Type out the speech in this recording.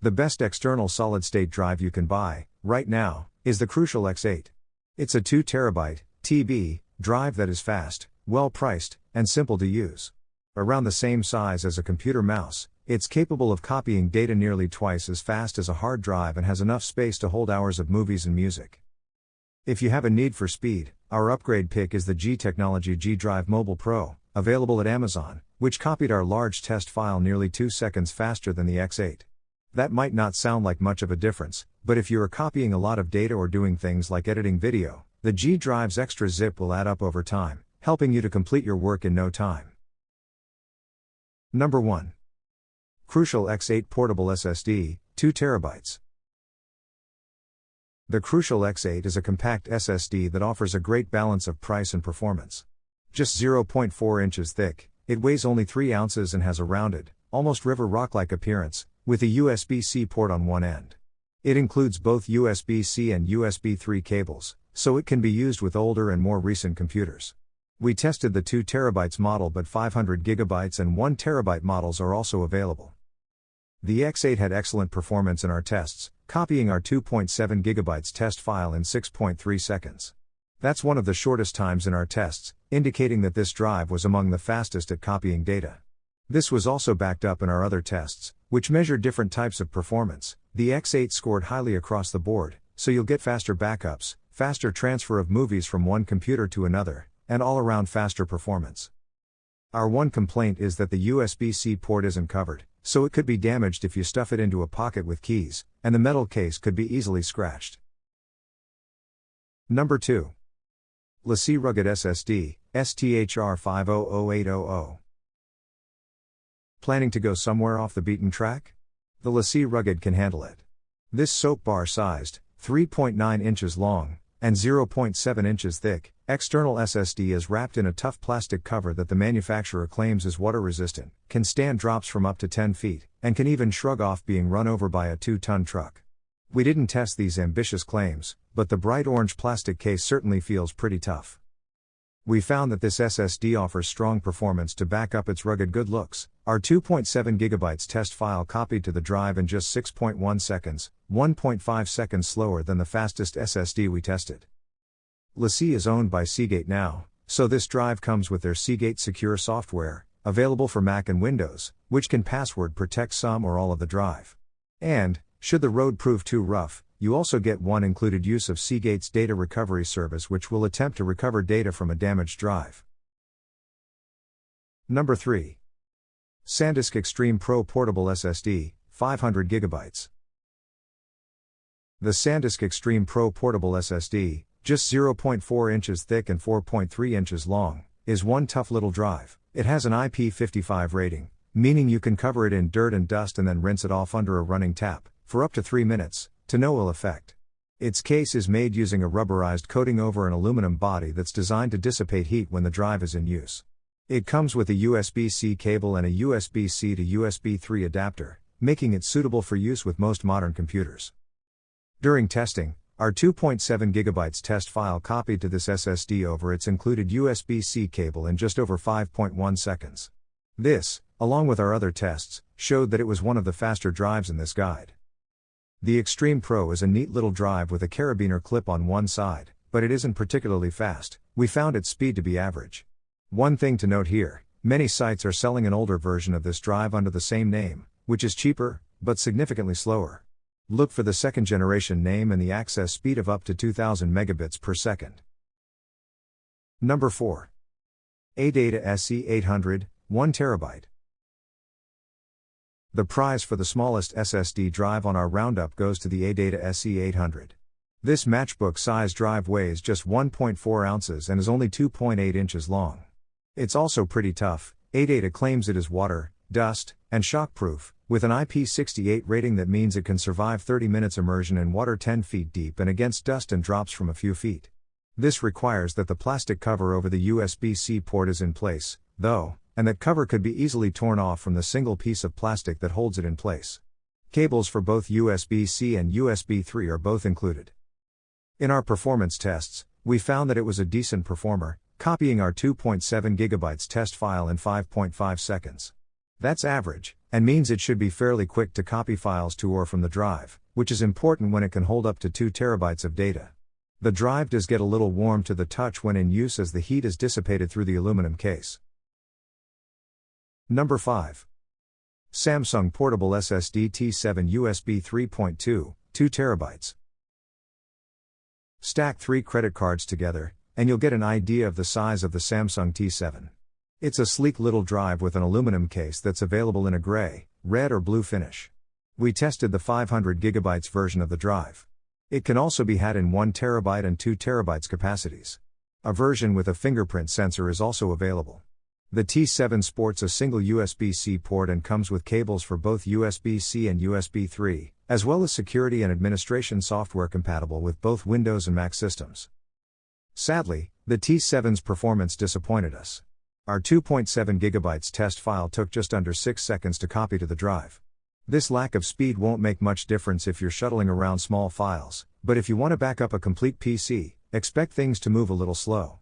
The best external solid-state drive you can buy, right now, is the Crucial X8. It's a 2 TB TB drive that is fast, well-priced, and simple to use. Around the same size as a computer mouse, it's capable of copying data nearly twice as fast as a hard drive and has enough space to hold hours of movies and music. If you have a need for speed, our upgrade pick is the G Technology G Drive Mobile Pro, available at Amazon, which copied our large test file nearly 2 seconds faster than the X8. That might not sound like much of a difference, but if you are copying a lot of data or doing things like editing video, the G Drive's extra zip will add up over time, helping you to complete your work in no time. Number 1. Crucial X8 Portable SSD, 2 TB. The Crucial X8 is a compact SSD that offers a great balance of price and performance. Just 0.4 inches thick, it weighs only 3 ounces and has a rounded, almost river rock-like appearance, with a USB-C port on one end. It includes both USB-C and USB 3 cables, so it can be used with older and more recent computers. We tested the 2 TB model, but 500 GB and 1 TB models are also available. The X8 had excellent performance in our tests, copying our 2.7 GB test file in 6.3 seconds. That's one of the shortest times in our tests, indicating that this drive was among the fastest at copying data. This was also backed up in our other tests, which measured different types of performance. The X8 scored highly across the board, so you'll get faster backups, faster transfer of movies from one computer to another, and all-around faster performance. Our one complaint is that the USB-C port isn't covered, so it could be damaged if you stuff it into a pocket with keys, and the metal case could be easily scratched. Number 2. LaCie Rugged SSD, STHR500800. Planning to go somewhere off the beaten track? The LaCie Rugged can handle it. This soap bar-sized, 3.9 inches long, and 0.7 inches thick, external SSD is wrapped in a tough plastic cover that the manufacturer claims is water-resistant, can stand drops from up to 10 feet, and can even shrug off being run over by a 2-ton truck. We didn't test these ambitious claims, but the bright orange plastic case certainly feels pretty tough. We found that this SSD offers strong performance to back up its rugged good looks. Our 2.7 GB test file copied to the drive in just 6.1 seconds, 1.5 seconds slower than the fastest SSD we tested. LaCie is owned by Seagate now, so this drive comes with their Seagate Secure software, available for Mac and Windows, which can password protect some or all of the drive. And, should the road prove too rough, you also get one included use of Seagate's data recovery service, which will attempt to recover data from a damaged drive. Number 3. SanDisk Extreme Pro Portable SSD, 500 GB. The SanDisk Extreme Pro Portable SSD, just 0.4 inches thick and 4.3 inches long, is one tough little drive. It has an IP55 rating, meaning you can cover it in dirt and dust and then rinse it off under a running tap, for up to 3 minutes, to no ill effect. Its case is made using a rubberized coating over an aluminum body that's designed to dissipate heat when the drive is in use. It comes with a USB-C cable and a USB-C to USB 3 adapter, making it suitable for use with most modern computers. During testing, our 2.7 GB test file copied to this SSD over its included USB-C cable in just over 5.1 seconds. This, along with our other tests, showed that it was one of the faster drives in this guide. The Extreme Pro is a neat little drive with a carabiner clip on one side, but it isn't particularly fast. We found its speed to be average. One thing to note here, many sites are selling an older version of this drive under the same name, which is cheaper, but significantly slower. Look for the second generation name and the access speed of up to 2000 megabits per second. Number 4. ADATA SE800, 1 TB. The prize for the smallest SSD drive on our roundup goes to the ADATA SE800. This matchbook-size drive weighs just 1.4 ounces and is only 2.8 inches long. It's also pretty tough. ADATA claims it is water, dust, and shockproof, with an IP68 rating that means it can survive 30 minutes immersion in water 10 feet deep and against dust and drops from a few feet. This requires that the plastic cover over the USB-C port is in place, though, and that cover could be easily torn off from the single piece of plastic that holds it in place. Cables for both USB-C and USB 3 are both included. In our performance tests, we found that it was a decent performer, copying our 2.7 GB test file in 5.5 seconds. That's average, and means it should be fairly quick to copy files to or from the drive, which is important when it can hold up to 2 terabytes of data. The drive does get a little warm to the touch when in use as the heat is dissipated through the aluminum case. Number 5. Samsung Portable SSD T7 USB 3.2, 2 terabytes. Stack 3 credit cards together, and you'll get an idea of the size of the Samsung T7. It's a sleek little drive with an aluminum case that's available in a gray, red or blue finish. We tested the 500GB version of the drive. It can also be had in 1 terabyte and 2 terabytes capacities. A version with a fingerprint sensor is also available. The T7 sports a single USB-C port and comes with cables for both USB-C and USB 3, as well as security and administration software compatible with both Windows and Mac systems. Sadly, the T7's performance disappointed us. Our 2.7 GB test file took just under 6 seconds to copy to the drive. This lack of speed won't make much difference if you're shuttling around small files, but if you want to back up a complete PC, expect things to move a little slow.